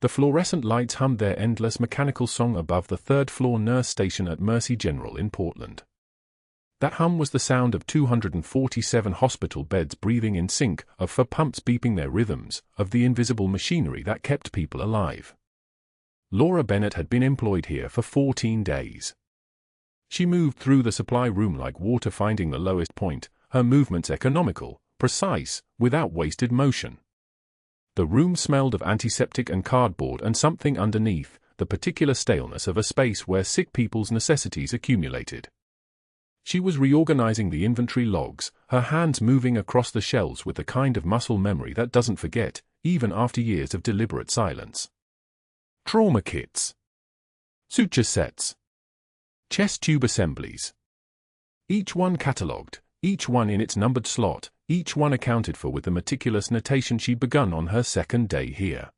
The fluorescent lights hummed their endless mechanical song above the third-floor nurse station at Mercy General in Portland. That hum was the sound of 247 hospital beds breathing in sync, of pumps beeping their rhythms, of the invisible machinery that kept people alive. Laura Bennett had been employed here for 14 days. She moved through the supply room like water finding the lowest point, her movements economical, precise, without wasted motion. The room smelled of antiseptic and cardboard and something underneath, the particular staleness of a space where sick people's necessities accumulated. She was reorganizing the inventory logs, her hands moving across the shelves with the kind of muscle memory that doesn't forget, even after years of deliberate silence. Trauma kits. Suture sets. Chest tube assemblies. Each one catalogued, each one in its numbered slot, each one accounted for with the meticulous notation she'd begun on her second day here.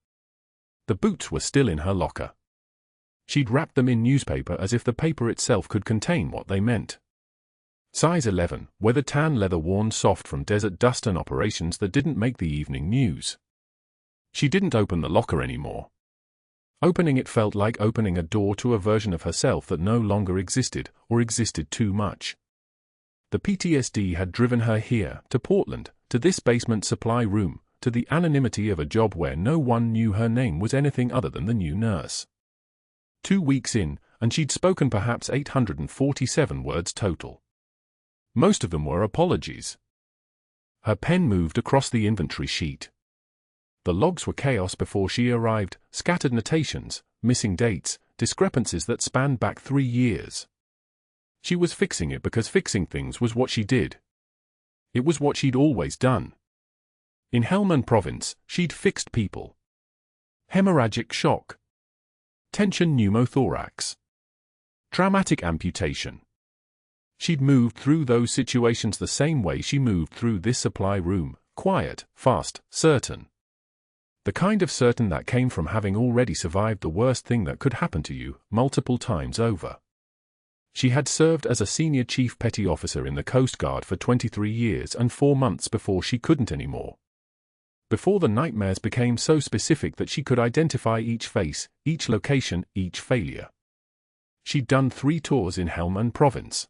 The boots were still in her locker. She'd wrapped them in newspaper as if the paper itself could contain what they meant. Size 11, weather tan leather worn soft from desert dust and operations that didn't make the evening news. She didn't open the locker anymore. Opening it felt like opening a door to a version of herself that no longer existed, or existed too much. The PTSD had driven her here, to Portland, to this basement supply room, to the anonymity of a job where no one knew her name was anything other than the new nurse. 2 weeks in, and she'd spoken perhaps 847 words total. Most of them were apologies. Her pen moved across the inventory sheet. The logs were chaos before she arrived, scattered notations, missing dates, discrepancies that spanned back 3 years. She was fixing it because fixing things was what she did. It was what she'd always done. In Helmand Province, she'd fixed people. Hemorrhagic shock. Tension pneumothorax. Traumatic amputation. She'd moved through those situations the same way she moved through this supply room, quiet, fast, certain. The kind of certain that came from having already survived the worst thing that could happen to you, multiple times over. She had served as a senior chief petty officer in the Coast Guard for 23 years and 4 months before she couldn't anymore. Before the nightmares became so specific that she could identify each face, each location, each failure. She'd done 3 tours in Helmand Province.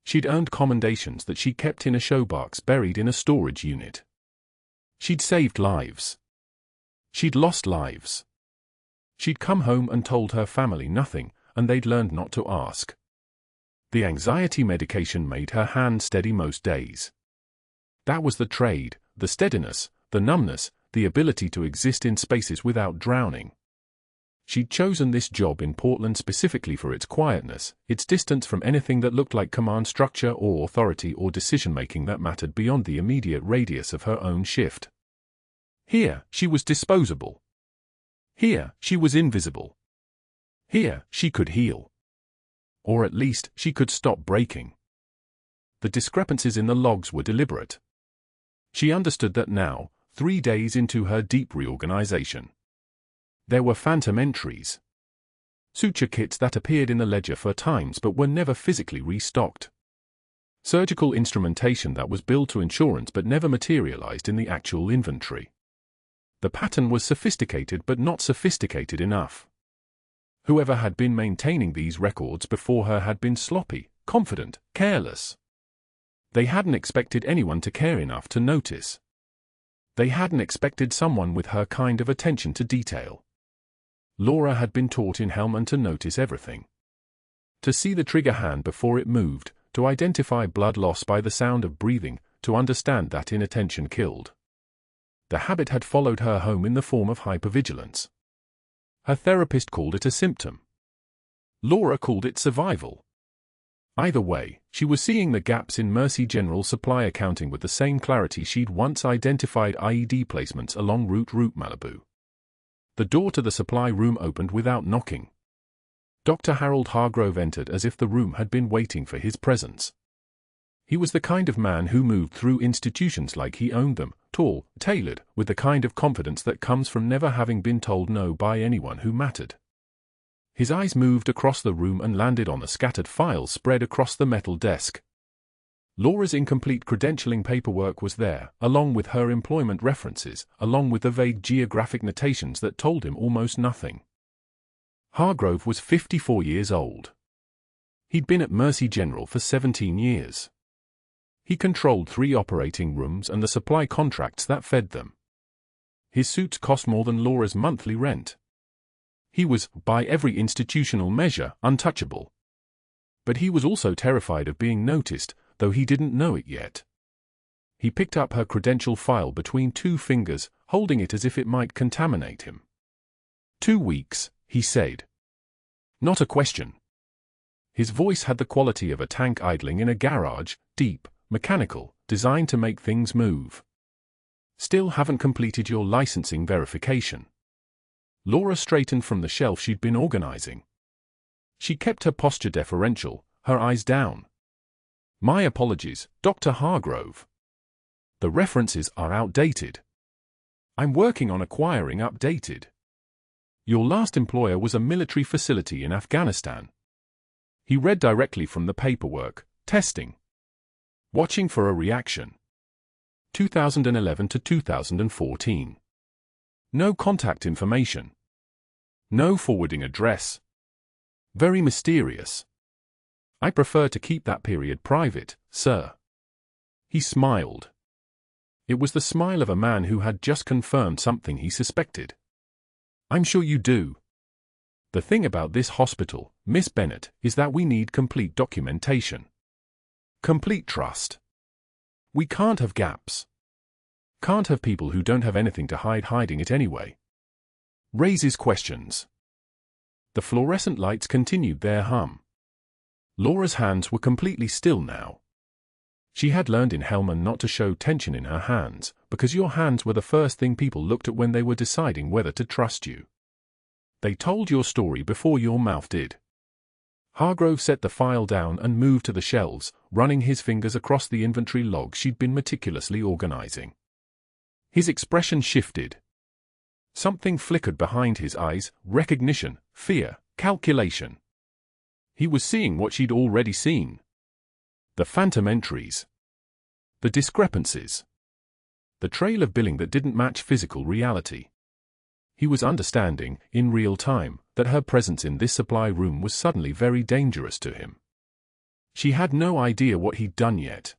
She'd earned commendations that she kept in a showbox buried in a storage unit. She'd saved lives. She'd lost lives. She'd come home and told her family nothing, and they'd learned not to ask. The anxiety medication made her hand steady most days. That was the trade, the steadiness, the numbness, the ability to exist in spaces without drowning. She'd chosen this job in Portland specifically for its quietness, its distance from anything that looked like command structure or authority or decision-making that mattered beyond the immediate radius of her own shift. Here, she was disposable. Here, she was invisible. Here, she could heal. Or at least, she could stop breaking. The discrepancies in the logs were deliberate. She understood that now, 3 days into her deep reorganization. There were phantom entries. Suture kits that appeared in the ledger for times but were never physically restocked. Surgical instrumentation that was billed to insurance but never materialized in the actual inventory. The pattern was sophisticated but not sophisticated enough. Whoever had been maintaining these records before her had been sloppy, confident, careless. They hadn't expected anyone to care enough to notice. They hadn't expected someone with her kind of attention to detail. Laura had been taught in Helmand to notice everything. To see the trigger hand before it moved, to identify blood loss by the sound of breathing, to understand that inattention killed. The habit had followed her home in the form of hypervigilance. Her therapist called it a symptom. Laura called it survival. Either way, she was seeing the gaps in Mercy General supply accounting with the same clarity she'd once identified IED placements along Route Malibu. The door to the supply room opened without knocking. Dr. Harold Hargrove entered as if the room had been waiting for his presence. He was the kind of man who moved through institutions like he owned them, tall, tailored, with the kind of confidence that comes from never having been told no by anyone who mattered. His eyes moved across the room and landed on the scattered files spread across the metal desk. Laura's incomplete credentialing paperwork was there, along with her employment references, along with the vague geographic notations that told him almost nothing. Hargrove was 54 years old. He'd been at Mercy General for 17 years. He controlled 3 operating rooms and the supply contracts that fed them. His suits cost more than Laura's monthly rent. He was, by every institutional measure, untouchable. But he was also terrified of being noticed, though he didn't know it yet. He picked up her credential file between 2 fingers, holding it as if it might contaminate him. 2 weeks, he said. Not a question. His voice had the quality of a tank idling in a garage, deep, mechanical, designed to make things move. Still haven't completed your licensing verification. Laura straightened from the shelf she'd been organizing. She kept her posture deferential, her eyes down. My apologies, Dr. Hargrove. The references are outdated. I'm working on acquiring updated. Your last employer was a military facility in Afghanistan. He read directly from the paperwork, testing. Watching for a reaction. 2011 to 2014. No contact information. No forwarding address. Very mysterious. I prefer to keep that period private, sir. He smiled. It was the smile of a man who had just confirmed something he suspected. I'm sure you do. The thing about this hospital, Miss Bennett, is that we need complete documentation. Complete trust. We can't have gaps. Can't have people who don't have anything to hide hiding it anyway. Raises questions. The fluorescent lights continued their hum. Laura's hands were completely still now. She had learned in Hellman not to show tension in her hands, because your hands were the first thing people looked at when they were deciding whether to trust you. They told your story before your mouth did. Hargrove set the file down and moved to the shelves, running his fingers across the inventory log she'd been meticulously organizing. His expression shifted. Something flickered behind his eyes, recognition, fear, calculation. He was seeing what she'd already seen. The phantom entries. The discrepancies. The trail of billing that didn't match physical reality. He was understanding, in real time, that her presence in this supply room was suddenly very dangerous to him. She had no idea what he'd done yet.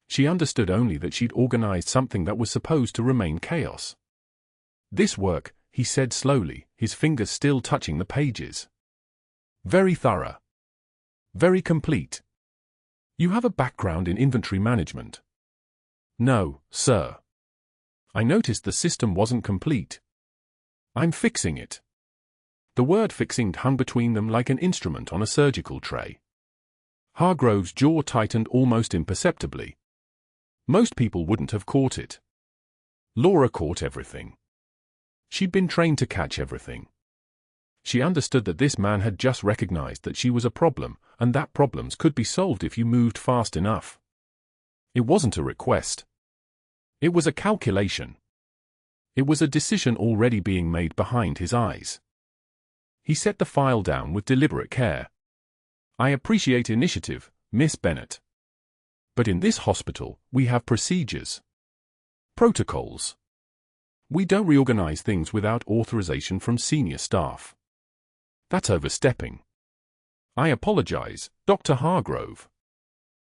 She understood only that she'd organized something that was supposed to remain chaos. This work, he said slowly, his fingers still touching the pages. Very thorough. Very complete. You have a background in inventory management. No, sir. I noticed the system wasn't complete. I'm fixing it. The word fixing hung between them like an instrument on a surgical tray. Hargrove's jaw tightened almost imperceptibly. Most people wouldn't have caught it. Laura caught everything. She'd been trained to catch everything. She understood that this man had just recognized that she was a problem, and that problems could be solved if you moved fast enough. It wasn't a request. It was a calculation. It was a decision already being made behind his eyes. He set the file down with deliberate care. I appreciate initiative, Miss Bennett. But in this hospital, we have procedures. Protocols. We don't reorganize things without authorization from senior staff. That's overstepping. I apologize, Dr. Hargrove.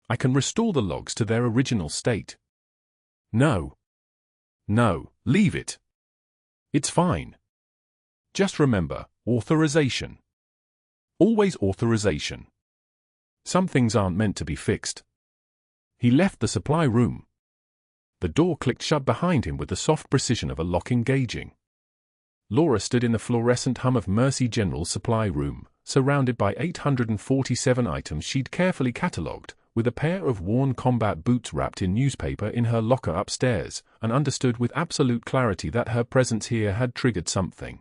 I can restore the logs to their original state. No. No, leave it. It's fine. Just remember, authorization. Always authorization. Some things aren't meant to be fixed. He left the supply room. The door clicked shut behind him with the soft precision of a lock engaging. Laura stood in the fluorescent hum of Mercy General's supply room, surrounded by 847 items she'd carefully catalogued, with a pair of worn combat boots wrapped in newspaper in her locker upstairs, and understood with absolute clarity that her presence here had triggered something.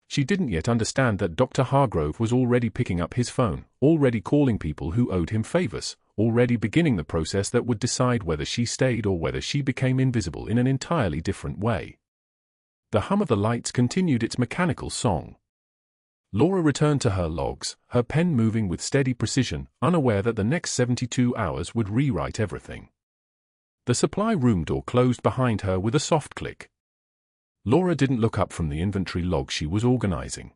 She didn't yet understand that Dr. Hargrove was already picking up his phone, already calling people who owed him favors, already beginning the process that would decide whether she stayed or whether she became invisible in an entirely different way. The hum of the lights continued its mechanical song. Laura returned to her logs, her pen moving with steady precision, unaware that the next 72 hours would rewrite everything. The supply room door closed behind her with a soft click. Laura didn't look up from the inventory log she was organizing.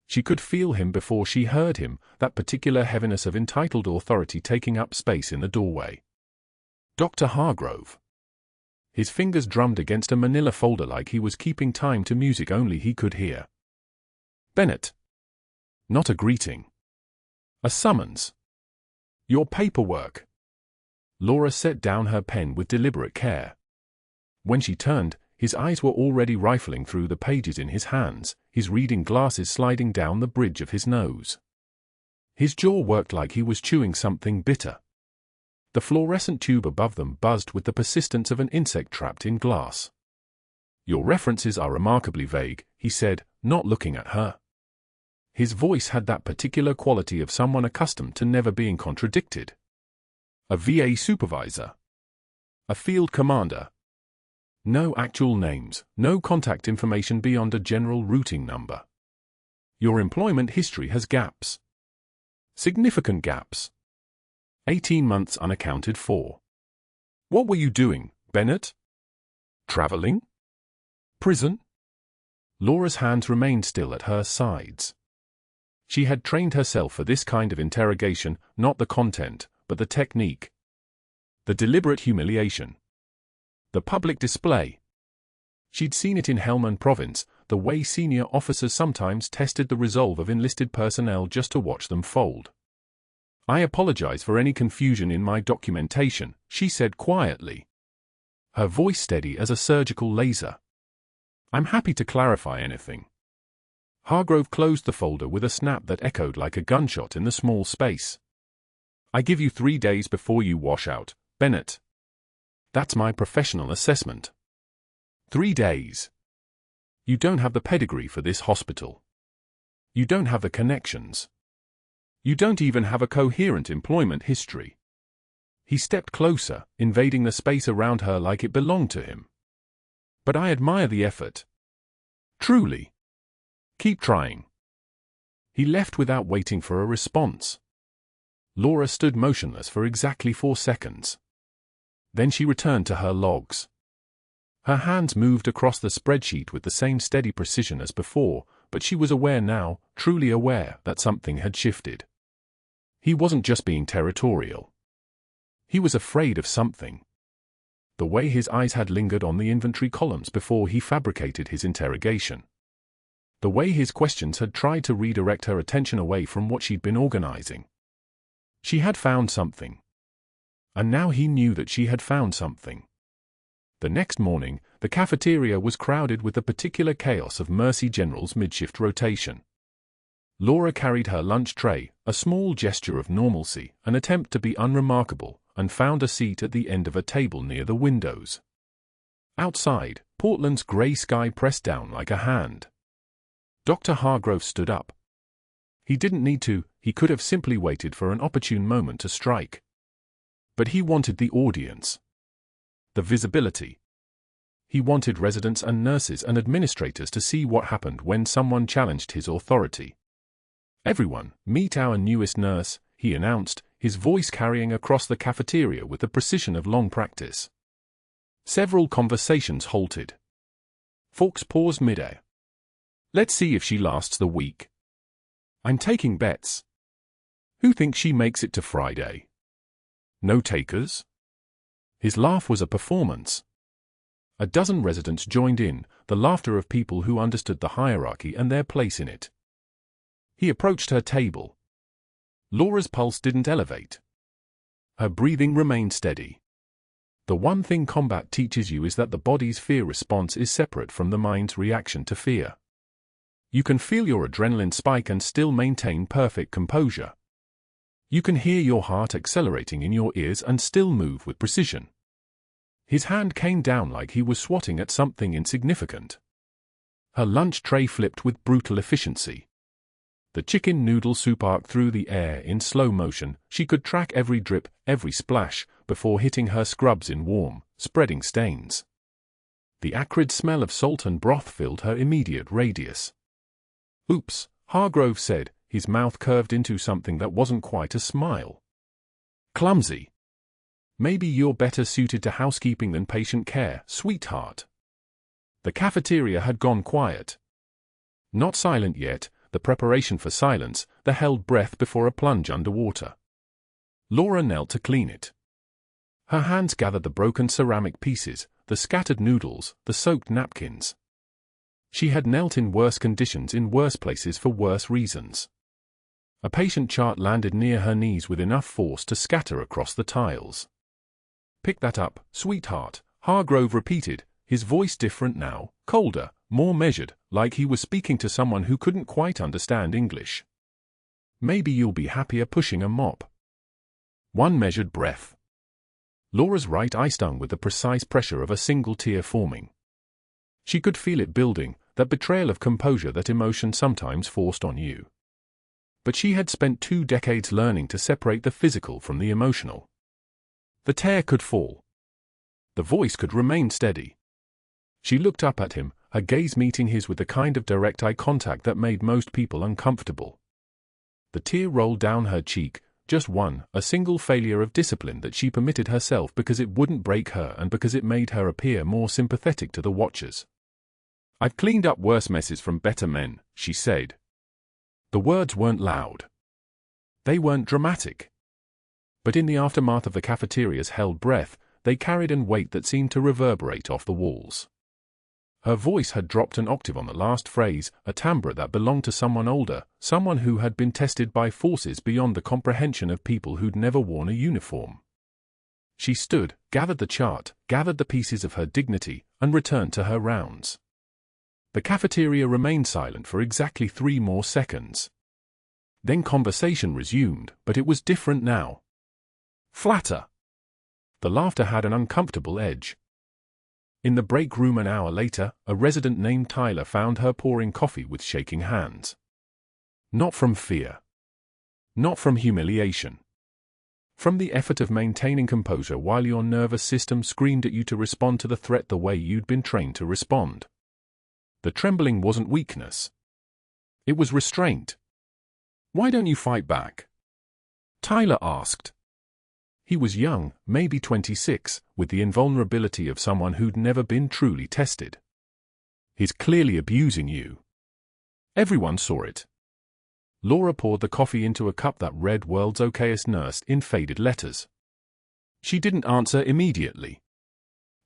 She could feel him before she heard him, that particular heaviness of entitled authority taking up space in the doorway. Dr. Hargrove. His fingers drummed against a manila folder like he was keeping time to music only he could hear. Bennett. Not a greeting. A summons. Your paperwork. Laura set down her pen with deliberate care. When she turned, his eyes were already rifling through the pages in his hands, his reading glasses sliding down the bridge of his nose. His jaw worked like he was chewing something bitter. The fluorescent tube above them buzzed with the persistence of an insect trapped in glass. Your references are remarkably vague, he said, not looking at her. His voice had that particular quality of someone accustomed to never being contradicted. A VA supervisor. A field commander. No actual names, no contact information beyond a general routing number. Your employment history has gaps. Significant gaps. 18 months unaccounted for. What were you doing, Bennett? Traveling? Prison? Laura's hands remained still at her sides. She had trained herself for this kind of interrogation, not the content, but the technique. The deliberate humiliation. The public display. She'd seen it in Helmand Province, the way senior officers sometimes tested the resolve of enlisted personnel just to watch them fold. I apologize for any confusion in my documentation, she said quietly. Her voice steady as a surgical laser. I'm happy to clarify anything. Hargrove closed the folder with a snap that echoed like a gunshot in the small space. I give you 3 days before you wash out, Bennett. That's my professional assessment. 3 days. You don't have the pedigree for this hospital. You don't have the connections. You don't even have a coherent employment history. He stepped closer, invading the space around her like it belonged to him. But I admire the effort. Truly. Keep trying. He left without waiting for a response. Laura stood motionless for exactly 4 seconds. Then she returned to her logs. Her hands moved across the spreadsheet with the same steady precision as before, but she was aware now, truly aware, that something had shifted. He wasn't just being territorial. He was afraid of something. The way his eyes had lingered on the inventory columns before he fabricated his interrogation. The way his questions had tried to redirect her attention away from what she'd been organizing. She had found something. And now he knew that she had found something. The next morning, the cafeteria was crowded with the particular chaos of Mercy General's midshift rotation. Laura carried her lunch tray, a small gesture of normalcy, an attempt to be unremarkable, and found a seat at the end of a table near the windows. Outside, Portland's grey sky pressed down like a hand. Dr. Hargrove stood up. He didn't need to, he could have simply waited for an opportune moment to strike. But he wanted the audience. The visibility. He wanted residents and nurses and administrators to see what happened when someone challenged his authority. Everyone, meet our newest nurse, he announced, his voice carrying across the cafeteria with the precision of long practice. Several conversations halted. Fawkes paused midair. Let's see if she lasts the week. I'm taking bets. Who thinks she makes it to Friday? No takers? His laugh was a performance. A dozen residents joined in, the laughter of people who understood the hierarchy and their place in it. He approached her table. Laura's pulse didn't elevate. Her breathing remained steady. The one thing combat teaches you is that the body's fear response is separate from the mind's reaction to fear. You can feel your adrenaline spike and still maintain perfect composure. You can hear your heart accelerating in your ears and still move with precision. His hand came down like he was swatting at something insignificant. Her lunch tray flipped with brutal efficiency. The chicken noodle soup arced through the air in slow motion. She could track every drip, every splash, before hitting her scrubs in warm, spreading stains. The acrid smell of salt and broth filled her immediate radius. Oops, Hargrove said, his mouth curved into something that wasn't quite a smile. Clumsy. Maybe you're better suited to housekeeping than patient care, sweetheart. The cafeteria had gone quiet. Not silent yet, the preparation for silence, the held breath before a plunge underwater. Laura knelt to clean it. Her hands gathered the broken ceramic pieces, the scattered noodles, the soaked napkins. She had knelt in worse conditions in worse places for worse reasons. A patient chart landed near her knees with enough force to scatter across the tiles. Pick that up, sweetheart, Hargrove repeated, his voice different now, colder, more measured, like he was speaking to someone who couldn't quite understand English. Maybe you'll be happier pushing a mop. One measured breath. Laura's right eye stung with the precise pressure of a single tear forming. She could feel it building, that betrayal of composure that emotion sometimes forced on you. But she had spent 2 decades learning to separate the physical from the emotional. The tear could fall. The voice could remain steady. She looked up at him, her gaze meeting his with the kind of direct eye contact that made most people uncomfortable. The tear rolled down her cheek, just one, a single failure of discipline that she permitted herself because it wouldn't break her and because it made her appear more sympathetic to the watchers. I've cleaned up worse messes from better men, she said. The words weren't loud. They weren't dramatic. But in the aftermath of the cafeteria's held breath, they carried an weight that seemed to reverberate off the walls. Her voice had dropped an octave on the last phrase, a timbre that belonged to someone older, someone who had been tested by forces beyond the comprehension of people who'd never worn a uniform. She stood, gathered the chart, gathered the pieces of her dignity, and returned to her rounds. The cafeteria remained silent for exactly 3 more seconds. Then conversation resumed, but it was different now. Flatter. The laughter had an uncomfortable edge. In the break room an hour later, a resident named Tyler found her pouring coffee with shaking hands. Not from fear. Not from humiliation. From the effort of maintaining composure while your nervous system screamed at you to respond to the threat the way you'd been trained to respond. The trembling wasn't weakness. It was restraint. Why don't you fight back? Tyler asked. He was young, maybe 26, with the invulnerability of someone who'd never been truly tested. He's clearly abusing you. Everyone saw it. Laura poured the coffee into a cup that read "World's Okayest Nurse" in faded letters. She didn't answer immediately.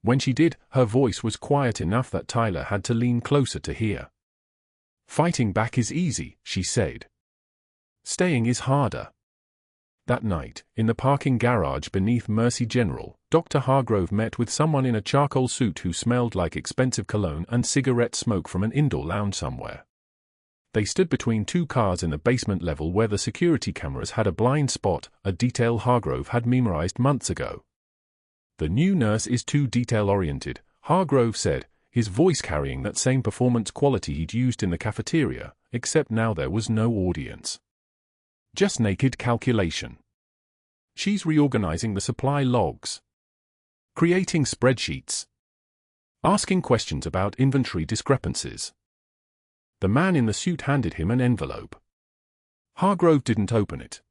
When she did, her voice was quiet enough that Tyler had to lean closer to hear. Fighting back is easy, she said. Staying is harder. That night, in the parking garage beneath Mercy General, Dr. Hargrove met with someone in a charcoal suit who smelled like expensive cologne and cigarette smoke from an indoor lounge somewhere. They stood between 2 cars in the basement level where the security cameras had a blind spot, a detail Hargrove had memorized months ago. The new nurse is too detail-oriented, Hargrove said, his voice carrying that same performance quality he'd used in the cafeteria, except now there was no audience. Just naked calculation. She's reorganizing the supply logs. Creating spreadsheets. Asking questions about inventory discrepancies. The man in the suit handed him an envelope. Hargrove didn't open it.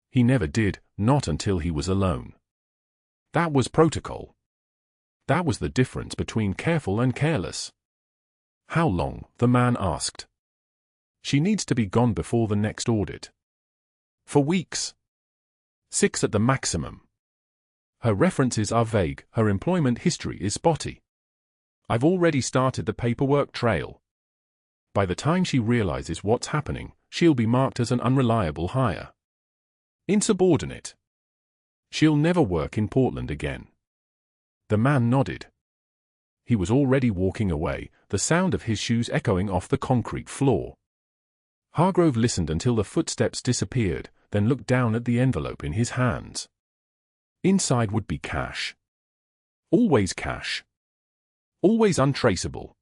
He never did, not until he was alone. That was protocol. That was the difference between careful and careless. How long? The man asked. She needs to be gone before the next audit. For weeks. 6 at the maximum. Her references are vague, her employment history is spotty. I've already started the paperwork trail. By the time she realizes what's happening, she'll be marked as an unreliable hire. Insubordinate. She'll never work in Portland again. The man nodded. He was already walking away, the sound of his shoes echoing off the concrete floor. Hargrove listened until the footsteps disappeared, then looked down at the envelope in his hands. Inside would be cash. Always cash. Always untraceable.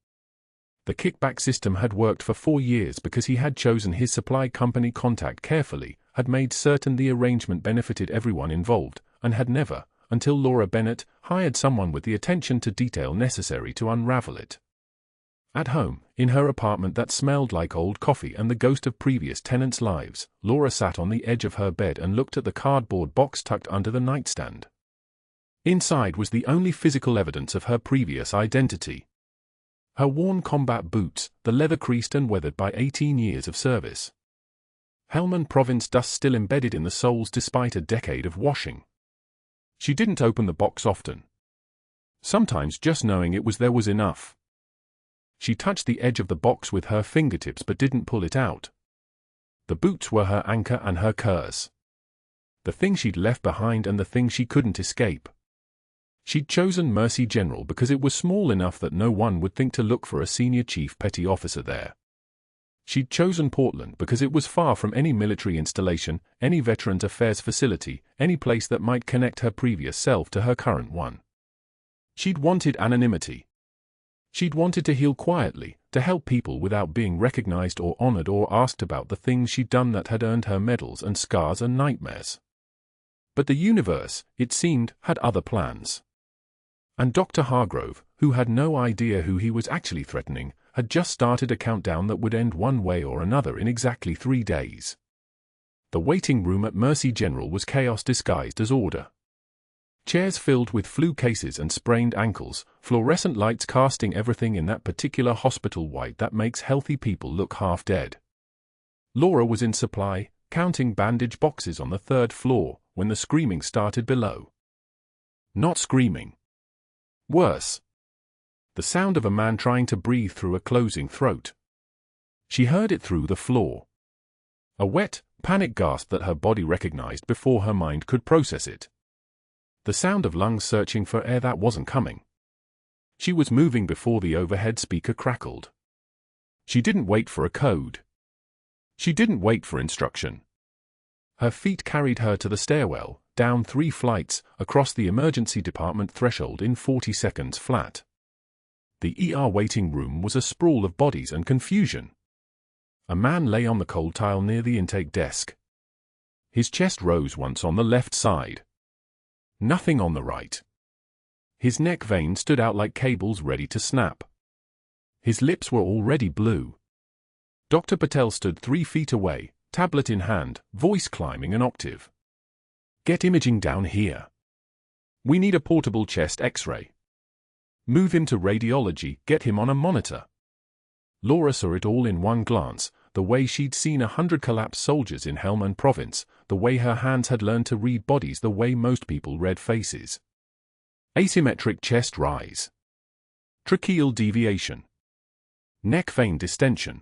The kickback system had worked for 4 years because he had chosen his supply company contact carefully, had made certain the arrangement benefited everyone involved, and had never, until Laura Bennett, hired someone with the attention to detail necessary to unravel it. At home, in her apartment that smelled like old coffee and the ghost of previous tenants' lives, Laura sat on the edge of her bed and looked at the cardboard box tucked under the nightstand. Inside was the only physical evidence of her previous identity. Her worn combat boots, the leather creased and weathered by 18 years of service. Helmand Province dust still embedded in the soles despite a decade of washing. She didn't open the box often. Sometimes just knowing it was there was enough. She touched the edge of the box with her fingertips but didn't pull it out. The boots were her anchor and her curse. The thing she'd left behind and the thing she couldn't escape. She'd chosen Mercy General because it was small enough that no one would think to look for a senior chief petty officer there. She'd chosen Portland because it was far from any military installation, any Veterans Affairs facility, any place that might connect her previous self to her current one. She'd wanted anonymity. She'd wanted to heal quietly, to help people without being recognized or honored or asked about the things she'd done that had earned her medals and scars and nightmares. But the universe, it seemed, had other plans. And Dr. Hargrove, who had no idea who he was actually threatening, had just started a countdown that would end one way or another in exactly 3 days. The waiting room at Mercy General was chaos disguised as order. Chairs filled with flu cases and sprained ankles, fluorescent lights casting everything in that particular hospital white that makes healthy people look half dead. Laura was in supply, counting bandage boxes on the 3rd floor, when the screaming started below. Not screaming. Worse. The sound of a man trying to breathe through a closing throat. She heard it through the floor. A wet, panic gasp that her body recognized before her mind could process it. The sound of lungs searching for air that wasn't coming. She was moving before the overhead speaker crackled. She didn't wait for a code. She didn't wait for instruction. Her feet carried her to the stairwell, down 3 flights, across the emergency department threshold in 40 seconds flat. The ER waiting room was a sprawl of bodies and confusion. A man lay on the cold tile near the intake desk. His chest rose once on the left side. Nothing on the right. His neck veins stood out like cables ready to snap. His lips were already blue. Dr. Patel stood 3 feet away, tablet in hand, voice climbing an octave. Get imaging down here. We need a portable chest X-ray. Move him to radiology, get him on a monitor. Laura saw it all in one glance, the way she'd seen 100 collapsed soldiers in Helmand Province, the way her hands had learned to read bodies the way most people read faces. Asymmetric chest rise. Tracheal deviation. Neck vein distension.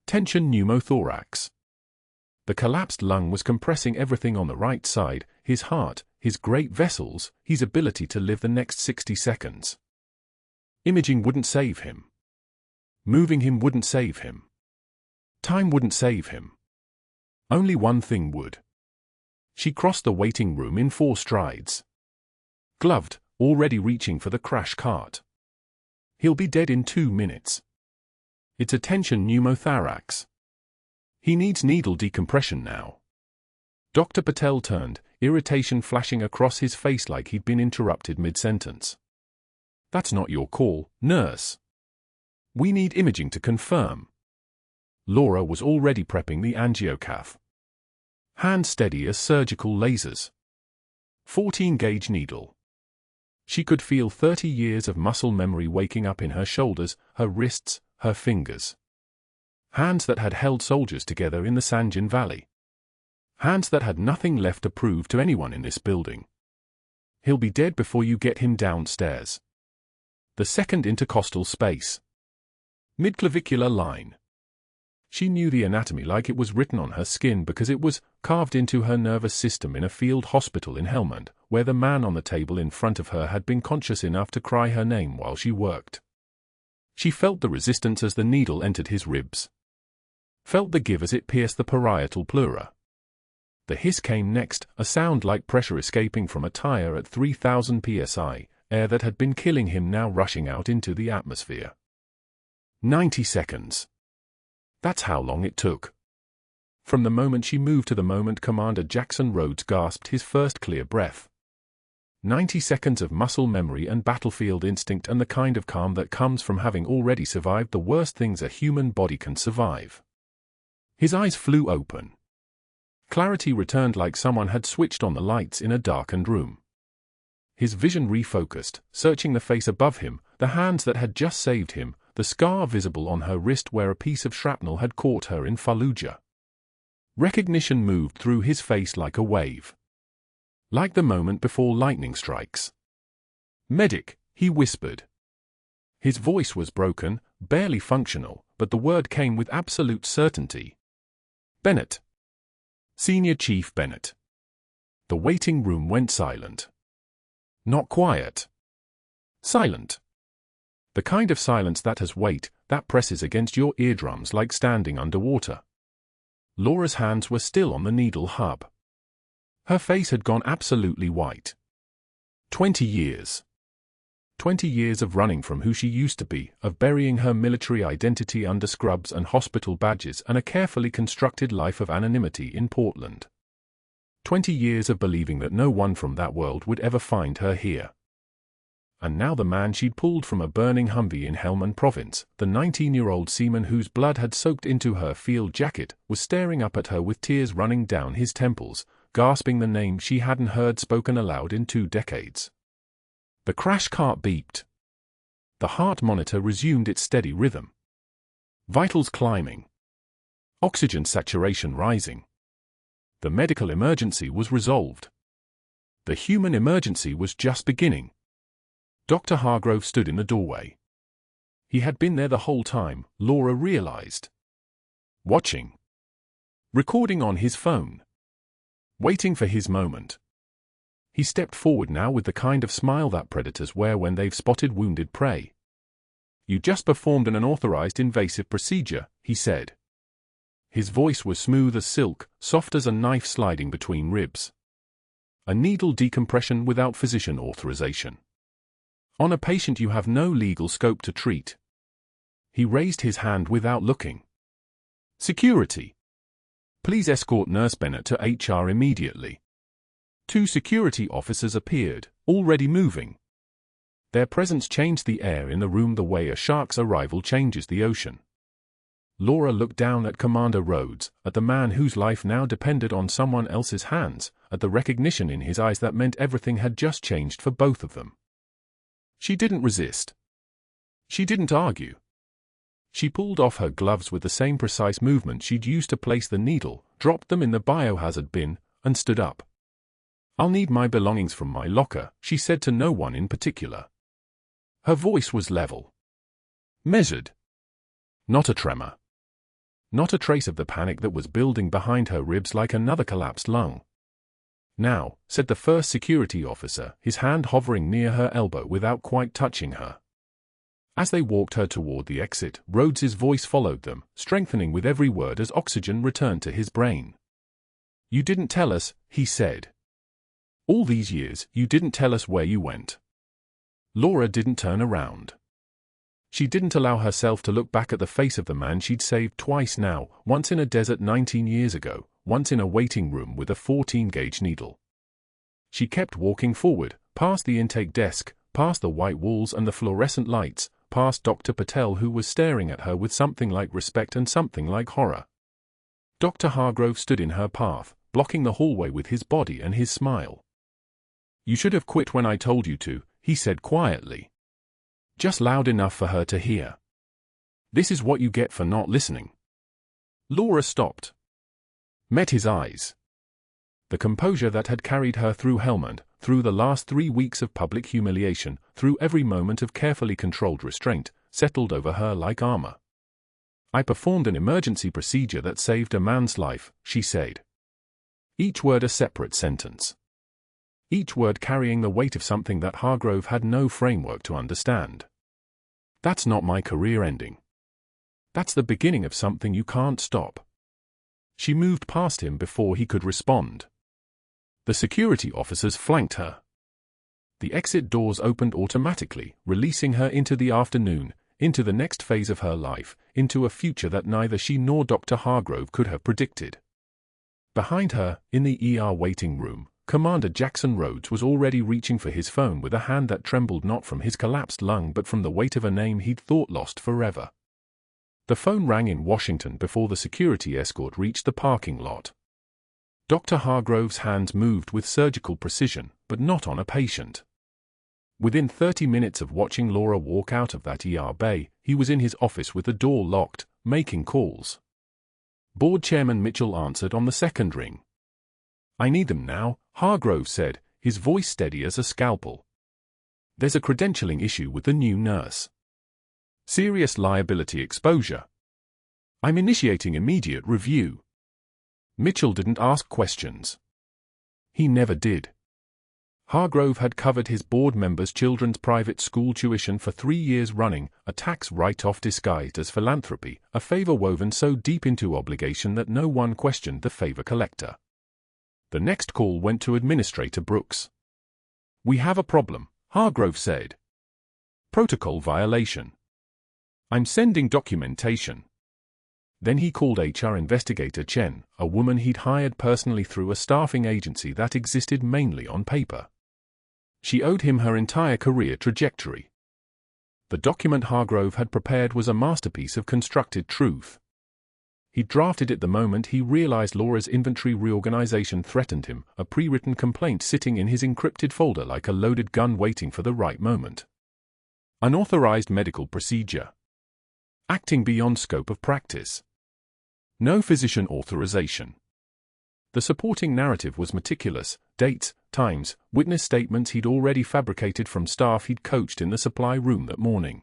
Tension pneumothorax. The collapsed lung was compressing everything on the right side, his heart, his great vessels, his ability to live the next 60 seconds. Imaging wouldn't save him. Moving him wouldn't save him. Time wouldn't save him. Only one thing would. She crossed the waiting room in 4 strides. Gloved, already reaching for the crash cart. He'll be dead in 2 minutes. It's a tension pneumothorax. He needs needle decompression now. Dr. Patel turned, irritation flashing across his face like he'd been interrupted mid-sentence. That's not your call, nurse. We need imaging to confirm. Laura was already prepping the angiocath. Hand steady as surgical lasers. 14-gauge needle. She could feel 30 years of muscle memory waking up in her shoulders, her wrists, her fingers. Hands that had held soldiers together in the Sanjin Valley. Hands that had nothing left to prove to anyone in this building. He'll be dead before you get him downstairs. The second intercostal space. Midclavicular line. She knew the anatomy like it was written on her skin because it was carved into her nervous system in a field hospital in Helmand, where the man on the table in front of her had been conscious enough to cry her name while she worked. She felt the resistance as the needle entered his ribs. Felt the give as it pierced the parietal pleura. The hiss came next, a sound like pressure escaping from a tire at 3,000 psi, air that had been killing him now rushing out into the atmosphere. 90 seconds. That's how long it took. From the moment she moved to the moment Commander Jackson Rhodes gasped his first clear breath. 90 seconds of muscle memory and battlefield instinct, and the kind of calm that comes from having already survived the worst things a human body can survive. His eyes flew open. Clarity returned like someone had switched on the lights in a darkened room. His vision refocused, searching the face above him, the hands that had just saved him, the scar visible on her wrist where a piece of shrapnel had caught her in Fallujah. Recognition moved through his face like a wave. Like the moment before lightning strikes. "Medic," he whispered. His voice was broken, barely functional, but the word came with absolute certainty. "Bennett. Senior Chief Bennett." The waiting room went silent. Not quiet. Silent. The kind of silence that has weight, that presses against your eardrums like standing underwater. Laura's hands were still on the needle hub. Her face had gone absolutely white. 20 years. 20 years of running from who she used to be, of burying her military identity under scrubs and hospital badges and a carefully constructed life of anonymity in Portland. 20 years of believing that no one from that world would ever find her here. And now the man she'd pulled from a burning Humvee in Helmand Province, the 19-year-old seaman whose blood had soaked into her field jacket, was staring up at her with tears running down his temples, gasping the name she hadn't heard spoken aloud in 2 decades. The crash cart beeped. The heart monitor resumed its steady rhythm. Vitals climbing. Oxygen saturation rising. The medical emergency was resolved. The human emergency was just beginning. Dr. Hargrove stood in the doorway. He had been there the whole time, Laura realized. Watching. Recording on his phone. Waiting for his moment. He stepped forward now with the kind of smile that predators wear when they've spotted wounded prey. "You just performed an unauthorized invasive procedure," he said. His voice was smooth as silk, soft as a knife sliding between ribs. "A needle decompression without physician authorization. On a patient you have no legal scope to treat." He raised his hand without looking. "Security. Please escort Nurse Bennett to HR immediately." 2 security officers appeared, already moving. Their presence changed the air in the room the way a shark's arrival changes the ocean. Laura looked down at Commander Rhodes, at the man whose life now depended on someone else's hands, at the recognition in his eyes that meant everything had just changed for both of them. She didn't resist. She didn't argue. She pulled off her gloves with the same precise movement she'd used to place the needle, dropped them in the biohazard bin, and stood up. "I'll need my belongings from my locker," she said to no one in particular. Her voice was level. Measured. Not a tremor. Not a trace of the panic that was building behind her ribs like another collapsed lung. "Now," said the first security officer, his hand hovering near her elbow without quite touching her. As they walked her toward the exit, Rhodes's voice followed them, strengthening with every word as oxygen returned to his brain. "You didn't tell us," he said. "All these years, you didn't tell us where you went." Laura didn't turn around. She didn't allow herself to look back at the face of the man she'd saved twice now, once in a desert 19 years ago, once in a waiting room with a 14-gauge needle. She kept walking forward, past the intake desk, past the white walls and the fluorescent lights, past Dr. Patel who was staring at her with something like respect and something like horror. Dr. Hargrove stood in her path, blocking the hallway with his body and his smile. "You should have quit when I told you to," he said quietly. Just loud enough for her to hear. "This is what you get for not listening." Laura stopped. Met his eyes. The composure that had carried her through Helmand, through the last 3 weeks of public humiliation, through every moment of carefully controlled restraint, settled over her like armor. "I performed an emergency procedure that saved a man's life," she said. Each word a separate sentence. Each word carrying the weight of something that Hargrove had no framework to understand. "That's not my career ending. That's the beginning of something you can't stop." She moved past him before he could respond. The security officers flanked her. The exit doors opened automatically, releasing her into the afternoon, into the next phase of her life, into a future that neither she nor Dr. Hargrove could have predicted. Behind her, in the ER waiting room, Commander Jackson Rhodes was already reaching for his phone with a hand that trembled not from his collapsed lung but from the weight of a name he'd thought lost forever. The phone rang in Washington before the security escort reached the parking lot. Dr. Hargrove's hands moved with surgical precision, but not on a patient. Within 30 minutes of watching Laura walk out of that ER bay, he was in his office with the door locked, making calls. Board Chairman Mitchell answered on the second ring. "I need them now," Hargrove said, his voice steady as a scalpel. "There's a credentialing issue with the new nurse. Serious liability exposure. I'm initiating immediate review." Mitchell didn't ask questions. He never did. Hargrove had covered his board members' children's private school tuition for 3 years running, a tax write-off disguised as philanthropy, a favor woven so deep into obligation that no one questioned the favor collector. The next call went to Administrator Brooks. "We have a problem," Hargrove said. "Protocol violation. I'm sending documentation." Then he called HR investigator Chen, a woman he'd hired personally through a staffing agency that existed mainly on paper. She owed him her entire career trajectory. The document Hargrove had prepared was a masterpiece of constructed truth. He drafted it the moment he realized Laura's inventory reorganization threatened him, a pre-written complaint sitting in his encrypted folder like a loaded gun waiting for the right moment. Unauthorized medical procedure. Acting beyond scope of practice. No physician authorization. The supporting narrative was meticulous: dates, times, witness statements he'd already fabricated from staff he'd coached in the supply room that morning.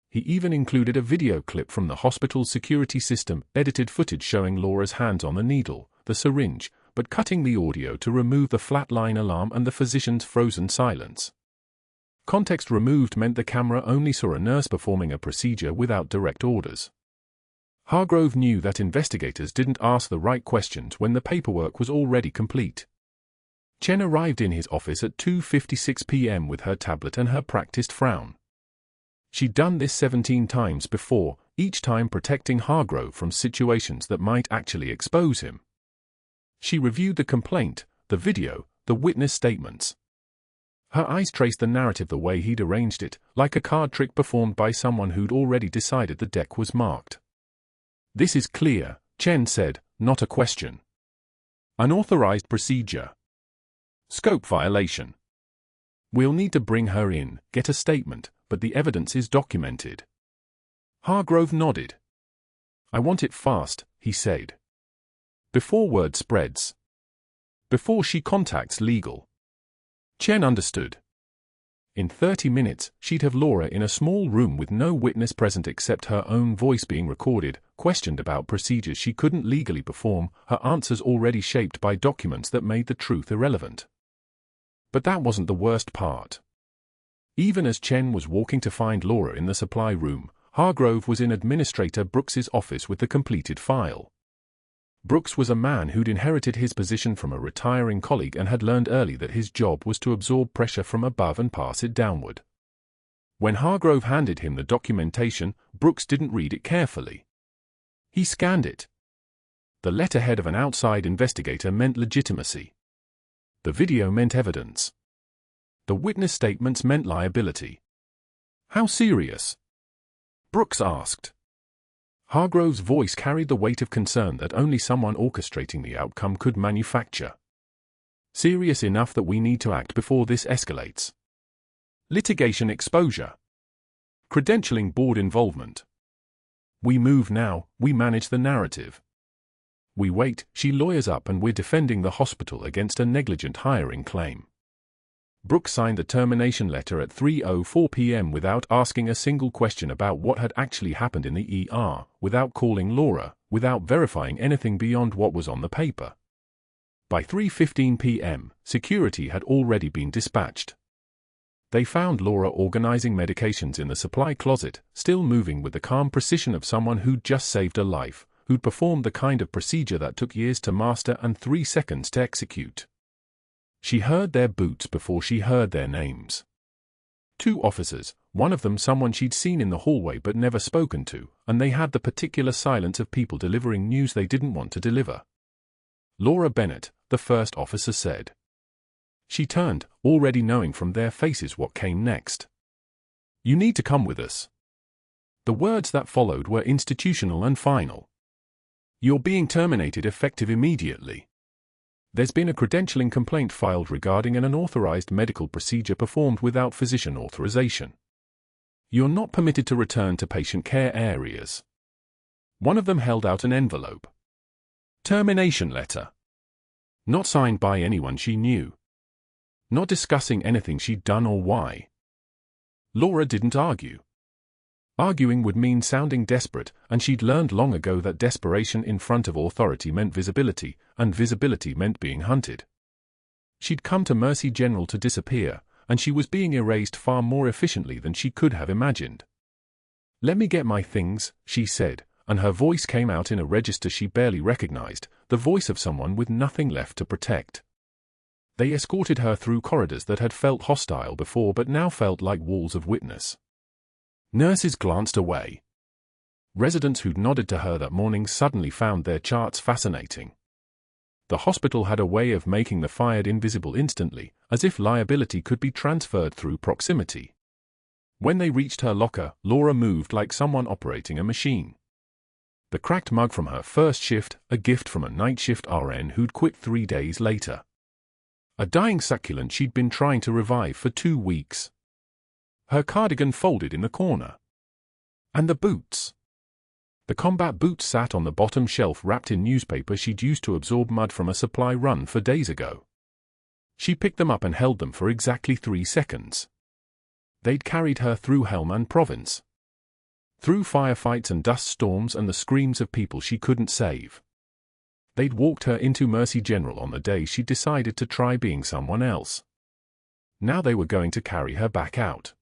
He even included a video clip from the hospital's security system, edited footage showing Laura's hands on the needle, the syringe, but cutting the audio to remove the flatline alarm and the physician's frozen silence. Context removed meant the camera only saw a nurse performing a procedure without direct orders. Hargrove knew that investigators didn't ask the right questions when the paperwork was already complete. Chen arrived in his office at 2:56 p.m. with her tablet and her practiced frown. She'd done this 17 times before, each time protecting Hargrove from situations that might actually expose him. She reviewed the complaint, the video, the witness statements. Her eyes traced the narrative the way he'd arranged it, like a card trick performed by someone who'd already decided the deck was marked. "This is clear," Chen said, "not a question. Unauthorized procedure. Scope violation. We'll need to bring her in, get a statement, but the evidence is documented." Hargrove nodded. "I want it fast," he said. "Before word spreads. Before she contacts legal." Chen understood. In 30 minutes, she'd have Laura in a small room with no witness present except her own voice being recorded, questioned about procedures she couldn't legally perform, her answers already shaped by documents that made the truth irrelevant. But that wasn't the worst part. Even as Chen was walking to find Laura in the supply room, Hargrove was in Administrator Brooks's office with the completed file. Brooks was a man who'd inherited his position from a retiring colleague and had learned early that his job was to absorb pressure from above and pass it downward. When Hargrove handed him the documentation, Brooks didn't read it carefully. He scanned it. The letterhead of an outside investigator meant legitimacy. The video meant evidence. The witness statements meant liability. "How serious?" Brooks asked. Hargrove's voice carried the weight of concern that only someone orchestrating the outcome could manufacture. "Serious enough that we need to act before this escalates. Litigation exposure. Credentialing board involvement. We move now, we manage the narrative. We wait, she lawyers up and we're defending the hospital against a negligent hiring claim." Brooks signed the termination letter at 3:04 p.m. without asking a single question about what had actually happened in the ER, without calling Laura, without verifying anything beyond what was on the paper. By 3:15 p.m., security had already been dispatched. They found Laura organizing medications in the supply closet, still moving with the calm precision of someone who'd just saved a life, who'd performed the kind of procedure that took years to master and 3 seconds to execute. She heard their boots before she heard their names. 2 officers, one of them someone she'd seen in the hallway but never spoken to, and they had the particular silence of people delivering news they didn't want to deliver. "Laura Bennett," the first officer said. She turned, already knowing from their faces what came next. "You need to come with us." The words that followed were institutional and final. "You're being terminated effective immediately. There's been a credentialing complaint filed regarding an unauthorized medical procedure performed without physician authorization. You're not permitted to return to patient care areas." One of them held out an envelope. Termination letter. Not signed by anyone she knew. Not discussing anything she'd done or why. Laura didn't argue. Arguing would mean sounding desperate, and she'd learned long ago that desperation in front of authority meant visibility, and visibility meant being hunted. She'd come to Mercy General to disappear, and she was being erased far more efficiently than she could have imagined. "Let me get my things," she said, and her voice came out in a register she barely recognized, the voice of someone with nothing left to protect. They escorted her through corridors that had felt hostile before but now felt like walls of witness. Nurses glanced away. Residents who'd nodded to her that morning suddenly found their charts fascinating. The hospital had a way of making the fired invisible instantly, as if liability could be transferred through proximity. When they reached her locker, Laura moved like someone operating a machine. The cracked mug from her first shift, a gift from a night shift RN who'd quit 3 days later. A dying succulent she'd been trying to revive for 2 weeks. Her cardigan folded in the corner. And the boots. The combat boots sat on the bottom shelf wrapped in newspaper she'd used to absorb mud from a supply run for days ago. She picked them up and held them for exactly 3 seconds. They'd carried her through Helmand Province. Through firefights and dust storms and the screams of people she couldn't save. They'd walked her into Mercy General on the day she decided to try being someone else. Now they were going to carry her back out.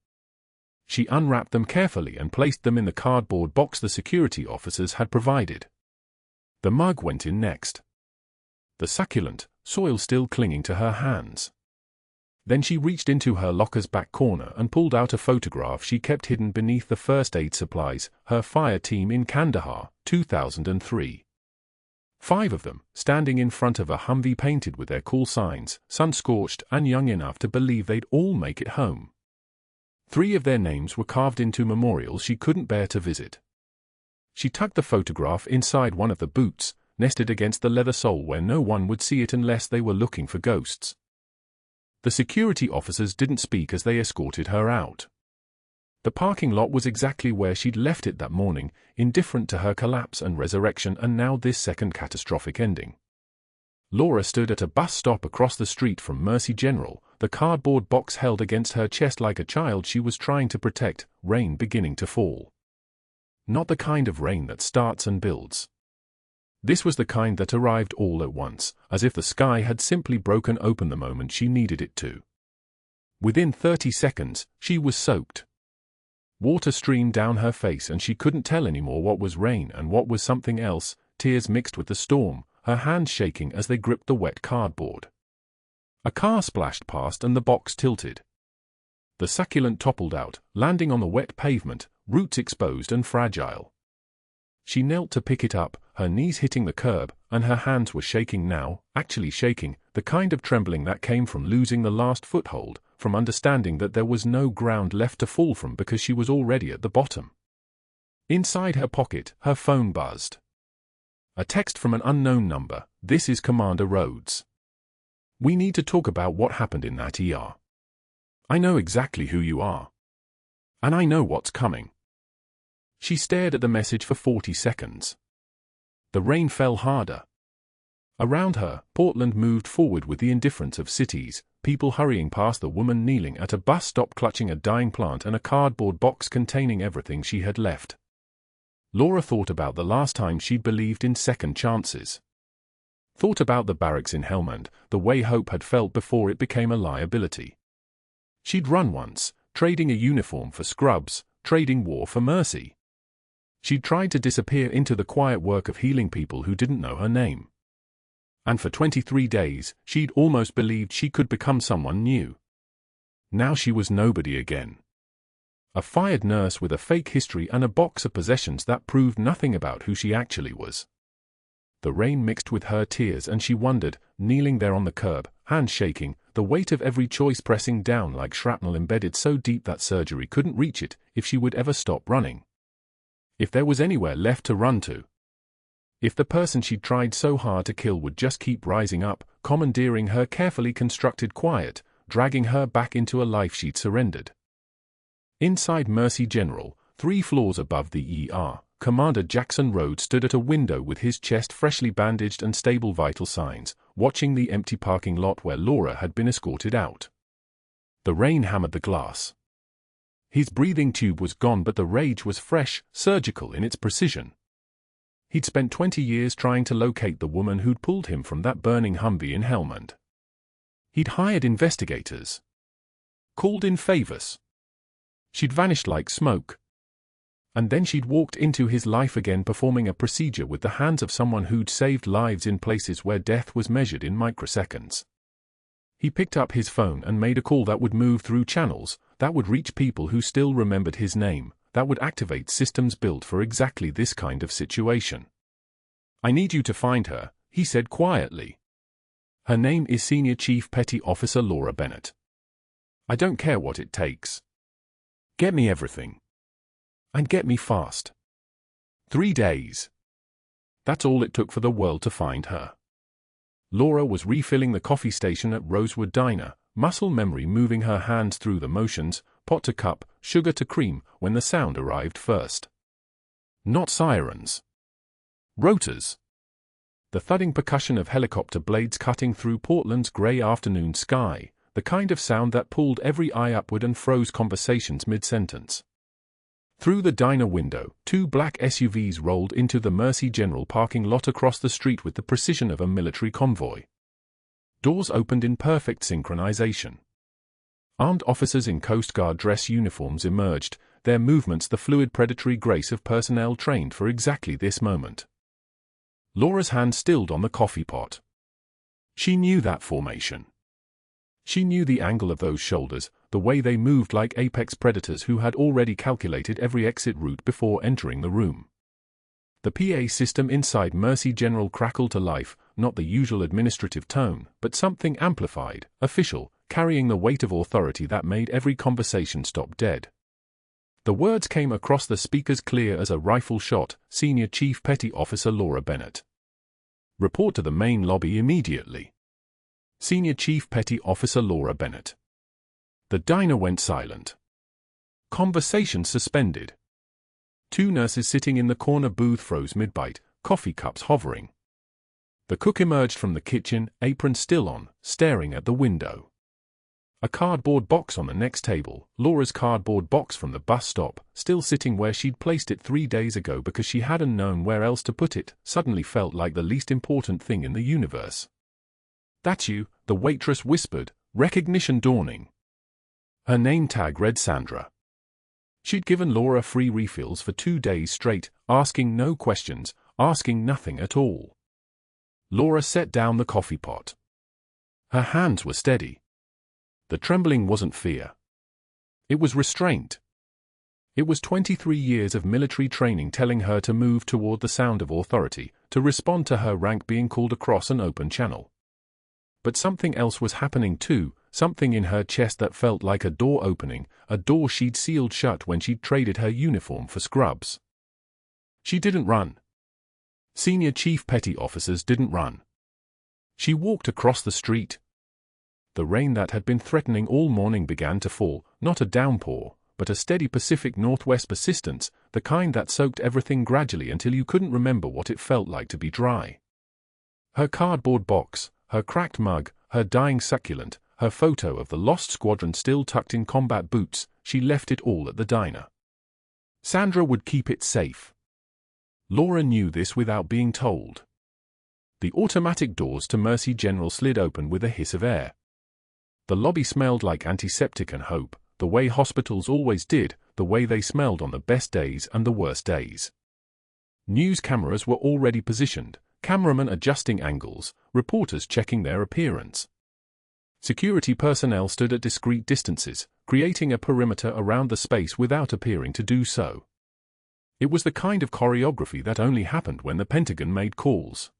She unwrapped them carefully and placed them in the cardboard box the security officers had provided. The mug went in next. The succulent, soil still clinging to her hands. Then she reached into her locker's back corner and pulled out a photograph she kept hidden beneath the first aid supplies, her fire team in Kandahar, 2003. 5 of them, standing in front of a Humvee painted with their call signs, sun-scorched and young enough to believe they'd all make it home. 3 of their names were carved into memorials she couldn't bear to visit. She tucked the photograph inside one of the boots, nested against the leather sole where no one would see it unless they were looking for ghosts. The security officers didn't speak as they escorted her out. The parking lot was exactly where she'd left it that morning, indifferent to her collapse and resurrection and now this second catastrophic ending. Laura stood at a bus stop across the street from Mercy General, the cardboard box held against her chest like a child she was trying to protect, rain beginning to fall. Not the kind of rain that starts and builds. This was the kind that arrived all at once, as if the sky had simply broken open the moment she needed it to. Within 30 seconds, she was soaked. Water streamed down her face and she couldn't tell anymore what was rain and what was something else, tears mixed with the storm, her hands shaking as they gripped the wet cardboard. A car splashed past and the box tilted. The succulent toppled out, landing on the wet pavement, roots exposed and fragile. She knelt to pick it up, her knees hitting the curb, and her hands were shaking now, actually shaking, the kind of trembling that came from losing the last foothold, from understanding that there was no ground left to fall from because she was already at the bottom. Inside her pocket, her phone buzzed. A text from an unknown number. "This is Commander Rhodes. We need to talk about what happened in that ER. I know exactly who you are. And I know what's coming." She stared at the message for 40 seconds. The rain fell harder. Around her, Portland moved forward with the indifference of cities, people hurrying past the woman kneeling at a bus stop clutching a dying plant and a cardboard box containing everything she had left. Laura thought about the last time she'd believed in second chances. Thought about the barracks in Helmand, the way Hope had felt before it became a liability. She'd run once, trading a uniform for scrubs, trading war for mercy. She'd tried to disappear into the quiet work of healing people who didn't know her name. And for 23 days, she'd almost believed she could become someone new. Now she was nobody again. A fired nurse with a fake history and a box of possessions that proved nothing about who she actually was. The rain mixed with her tears and she wondered, kneeling there on the curb, hands shaking, the weight of every choice pressing down like shrapnel embedded so deep that surgery couldn't reach it, if she would ever stop running. If there was anywhere left to run to. If the person she'd tried so hard to kill would just keep rising up, commandeering her carefully constructed quiet, dragging her back into a life she'd surrendered. Inside Mercy General, 3 floors above the ER, Commander Jackson Rhodes stood at a window with his chest freshly bandaged and stable vital signs, watching the empty parking lot where Laura had been escorted out. The rain hammered the glass. His breathing tube was gone, but the rage was fresh, surgical in its precision. He'd spent 20 years trying to locate the woman who'd pulled him from that burning Humvee in Helmand. He'd hired investigators. Called in favors. She'd vanished like smoke. And then she'd walked into his life again, performing a procedure with the hands of someone who'd saved lives in places where death was measured in microseconds. He picked up his phone and made a call that would move through channels, that would reach people who still remembered his name, that would activate systems built for exactly this kind of situation. "I need you to find her," he said quietly. "Her name is Senior Chief Petty Officer Laura Bennett. I don't care what it takes. Get me everything. And get me fast. 3 days. That's all it took for the world to find her." Laura was refilling the coffee station at Rosewood Diner, muscle memory moving her hands through the motions, pot to cup, sugar to cream, when the sound arrived first. Not sirens. Rotors. The thudding percussion of helicopter blades cutting through Portland's grey afternoon sky, the kind of sound that pulled every eye upward and froze conversations mid-sentence. Through the diner window, 2 black SUVs rolled into the Mercy General parking lot across the street with the precision of a military convoy. Doors opened in perfect synchronization. Armed officers in Coast Guard dress uniforms emerged, their movements the fluid predatory grace of personnel trained for exactly this moment. Laura's hand stilled on the coffee pot. She knew that formation. She knew the angle of those shoulders, the way they moved like apex predators who had already calculated every exit route before entering the room. The PA system inside Mercy General crackled to life, not the usual administrative tone, but something amplified, official, carrying the weight of authority that made every conversation stop dead. The words came across the speakers clear as a rifle shot: "Senior Chief Petty Officer Laura Bennett. Report to the main lobby immediately. Senior Chief Petty Officer Laura Bennett." The diner went silent. Conversation suspended. 2 nurses sitting in the corner booth froze mid-bite, coffee cups hovering. The cook emerged from the kitchen, apron still on, staring at the window. A cardboard box on the next table, Laura's cardboard box from the bus stop, still sitting where she'd placed it 3 days ago because she hadn't known where else to put it, suddenly felt like the least important thing in the universe. "That's you," the waitress whispered, recognition dawning. Her name tag read Sandra. She'd given Laura free refills for 2 days straight, asking no questions, asking nothing at all. Laura set down the coffee pot. Her hands were steady. The trembling wasn't fear. It was restraint. It was 23 years of military training telling her to move toward the sound of authority, to respond to her rank being called across an open channel. But something else was happening too, something in her chest that felt like a door opening, a door she'd sealed shut when she'd traded her uniform for scrubs. She didn't run. Senior Chief Petty Officers didn't run. She walked across the street. The rain that had been threatening all morning began to fall, not a downpour, but a steady Pacific Northwest persistence, the kind that soaked everything gradually until you couldn't remember what it felt like to be dry. Her cardboard box, her cracked mug, her dying succulent, her photo of the lost squadron still tucked in combat boots, she left it all at the diner. Sandra would keep it safe. Laura knew this without being told. The automatic doors to Mercy General slid open with a hiss of air. The lobby smelled like antiseptic and hope, the way hospitals always did, the way they smelled on the best days and the worst days. News cameras were already positioned, cameramen adjusting angles, reporters checking their appearance. Security personnel stood at discreet distances, creating a perimeter around the space without appearing to do so. It was the kind of choreography that only happened when the Pentagon made calls.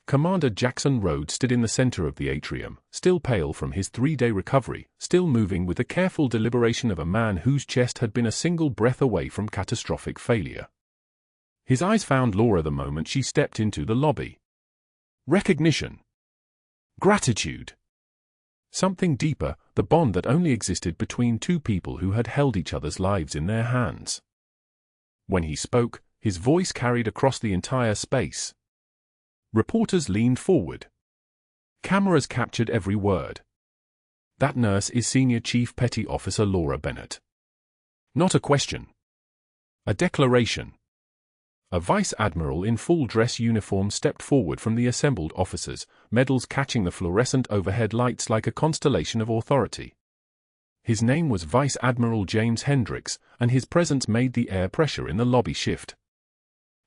Commander Jackson Rhodes stood in the center of the atrium, still pale from his 3-day recovery, still moving with the careful deliberation of a man whose chest had been a single breath away from catastrophic failure. His eyes found Laura the moment she stepped into the lobby. Recognition. Gratitude. Something deeper, the bond that only existed between two people who had held each other's lives in their hands. When he spoke, his voice carried across the entire space. Reporters leaned forward. Cameras captured every word. That nurse is Senior Chief Petty Officer Laura Bennett. Not a question. A declaration. A Vice Admiral in full dress uniform stepped forward from the assembled officers, medals catching the fluorescent overhead lights like a constellation of authority. His name was Vice Admiral James Hendricks, and his presence made the air pressure in the lobby shift.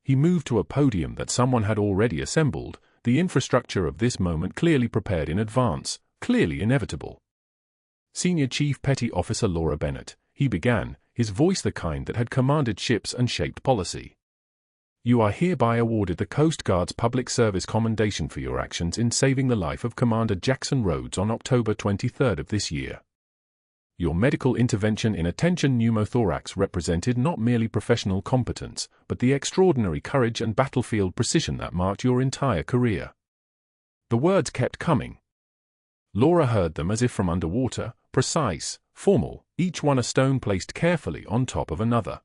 He moved to a podium that someone had already assembled, the infrastructure of this moment clearly prepared in advance, clearly inevitable. Senior Chief Petty Officer Laura Bennett, he began, his voice the kind that had commanded ships and shaped policy. You are hereby awarded the Coast Guard's Public Service Commendation for your actions in saving the life of Commander Jackson Rhodes on October 23 of this year. Your medical intervention in attention pneumothorax represented not merely professional competence, but the extraordinary courage and battlefield precision that marked your entire career. The words kept coming. Laura heard them as if from underwater, precise, formal, each one a stone placed carefully on top of another.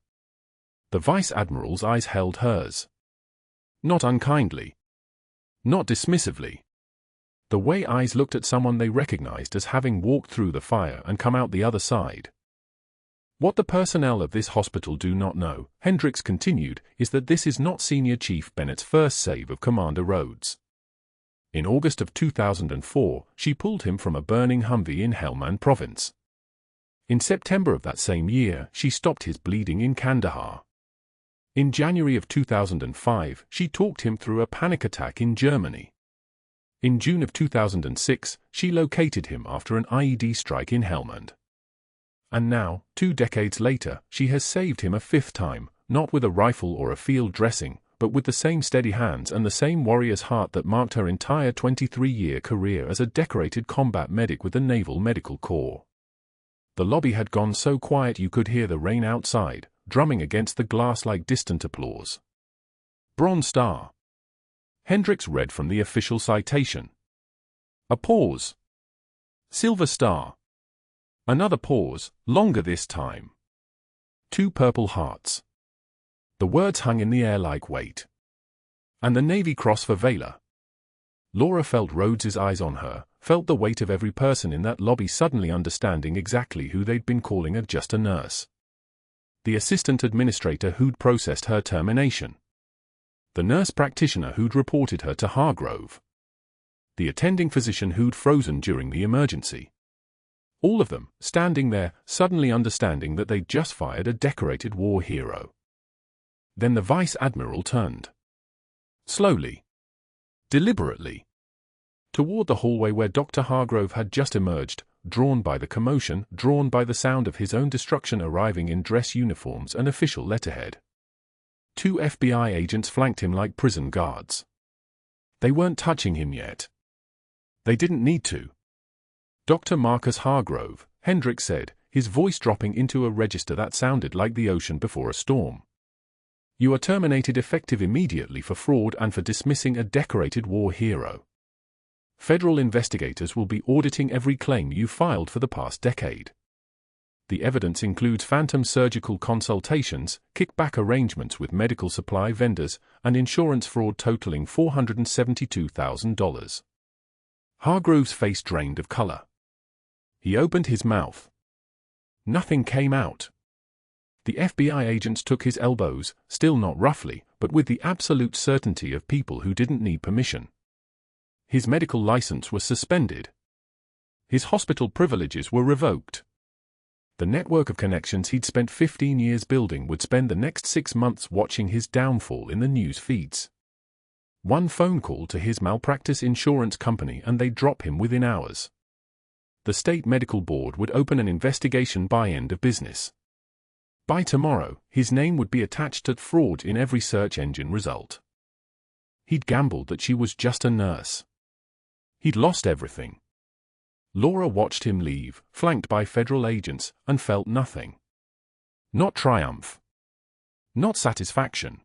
The Vice Admiral's eyes held hers. Not unkindly. Not dismissively. The way eyes looked at someone they recognized as having walked through the fire and come out the other side. What the personnel of this hospital do not know, Hendricks continued, is that this is not Senior Chief Bennett's first save of Commander Rhodes. In August of 2004, she pulled him from a burning Humvee in Helmand Province. In September of that same year, she stopped his bleeding in Kandahar. In January of 2005, she talked him through a panic attack in Germany. In June of 2006, she located him after an IED strike in Helmand. And now, 2 decades later, she has saved him a 5th time, not with a rifle or a field dressing, but with the same steady hands and the same warrior's heart that marked her entire 23-year career as a decorated combat medic with the Naval Medical Corps. The lobby had gone so quiet you could hear the rain outside, drumming against the glass like distant applause. Bronze Star. Hendricks read from the official citation. A pause. Silver Star. Another pause, longer this time. 2 Purple Hearts. The words hung in the air like weight. And the Navy Cross for Valor. Laura felt Rhodes's eyes on her, felt the weight of every person in that lobby suddenly understanding exactly who they'd been calling just a nurse. The assistant administrator who'd processed her termination. The nurse practitioner who'd reported her to Hargrove. The attending physician who'd frozen during the emergency. All of them, standing there, suddenly understanding that they'd just fired a decorated war hero. Then the Vice Admiral turned. Slowly. Deliberately. Toward the hallway where Dr. Hargrove had just emerged, drawn by the commotion, drawn by the sound of his own destruction arriving in dress uniforms and official letterhead. 2 FBI agents flanked him like prison guards. They weren't touching him yet. They didn't need to. Dr. Marcus Hargrove, Hendricks said, his voice dropping into a register that sounded like the ocean before a storm. You are terminated effective immediately for fraud and for dismissing a decorated war hero. Federal investigators will be auditing every claim you filed for the past decade. The evidence includes phantom surgical consultations, kickback arrangements with medical supply vendors, and insurance fraud totaling $472,000. Hargrove's face drained of color. He opened his mouth. Nothing came out. The FBI agents took his elbows, still not roughly, but with the absolute certainty of people who didn't need permission. His medical license was suspended. His hospital privileges were revoked. The network of connections he'd spent 15 years building would spend the next 6 months watching his downfall in the news feeds. One phone call to his malpractice insurance company and they'd drop him within hours. The state medical board would open an investigation by end of business. By tomorrow, his name would be attached to fraud in every search engine result. He'd gambled that she was just a nurse. He'd lost everything. Laura watched him leave, flanked by federal agents, and felt nothing. Not triumph. Not satisfaction.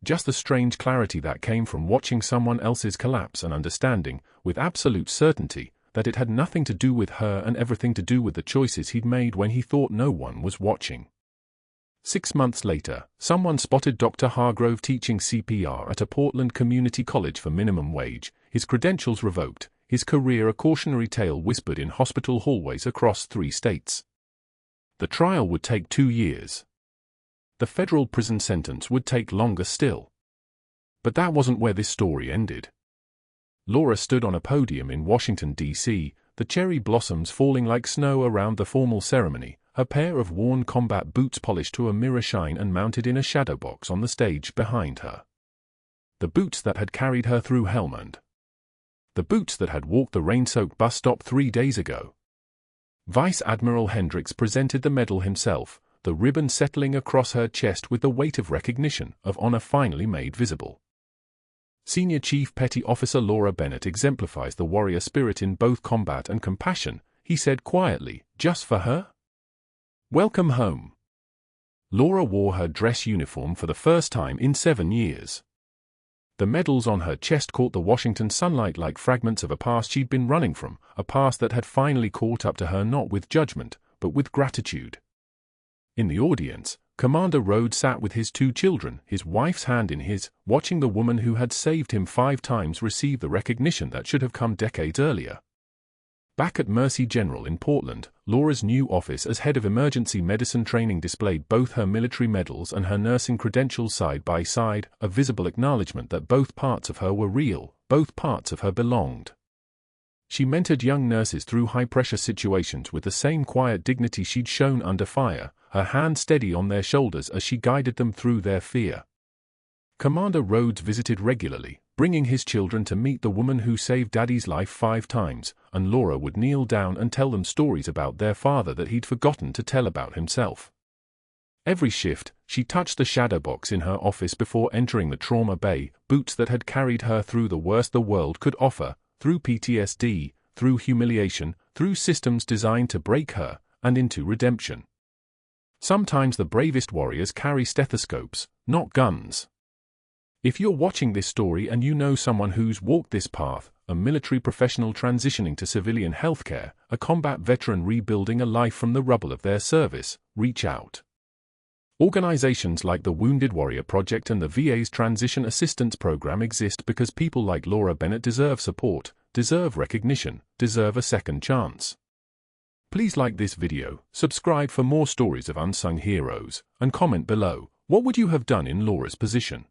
Just the strange clarity that came from watching someone else's collapse and understanding, with absolute certainty, that it had nothing to do with her and everything to do with the choices he'd made when he thought no one was watching. 6 months later, someone spotted Dr. Hargrove teaching CPR at a Portland community college for minimum wage, his credentials revoked, his career a cautionary tale whispered in hospital hallways across 3 states. The trial would take 2 years. The federal prison sentence would take longer still. But that wasn't where this story ended. Laura stood on a podium in Washington, D.C., the cherry blossoms falling like snow around the formal ceremony, her pair of worn combat boots polished to a mirror shine and mounted in a shadowbox on the stage behind her. The boots that had carried her through Helmand. The boots that had walked the rain-soaked bus stop 3 days ago. Vice Admiral Hendricks presented the medal himself, the ribbon settling across her chest with the weight of recognition, of honor finally made visible. Senior Chief Petty Officer Laura Bennett exemplifies the warrior spirit in both combat and compassion, he said quietly, just for her? Welcome home. Laura wore her dress uniform for the first time in 7 years. The medals on her chest caught the Washington sunlight like fragments of a past she'd been running from, a past that had finally caught up to her not with judgment, but with gratitude. In the audience, Commander Rhodes sat with his 2 children, his wife's hand in his, watching the woman who had saved him 5 times receive the recognition that should have come decades earlier. Back at Mercy General in Portland, Laura's new office as head of emergency medicine training displayed both her military medals and her nursing credentials side by side, a visible acknowledgement that both parts of her were real, both parts of her belonged. She mentored young nurses through high-pressure situations with the same quiet dignity she'd shown under fire, her hand steady on their shoulders as she guided them through their fear. Commander Rhodes visited regularly, bringing his children to meet the woman who saved Daddy's life 5 times, and Laura would kneel down and tell them stories about their father that he'd forgotten to tell about himself. Every shift, she touched the shadowbox in her office before entering the trauma bay, boots that had carried her through the worst the world could offer, through PTSD, through humiliation, through systems designed to break her, and into redemption. Sometimes the bravest warriors carry stethoscopes, not guns. If you're watching this story and you know someone who's walked this path, a military professional transitioning to civilian healthcare, a combat veteran rebuilding a life from the rubble of their service, reach out. Organizations like the Wounded Warrior Project and the VA's Transition Assistance Program exist because people like Laura Bennett deserve support, deserve recognition, deserve a second chance. Please like this video, subscribe for more stories of unsung heroes, and comment below, what would you have done in Laura's position?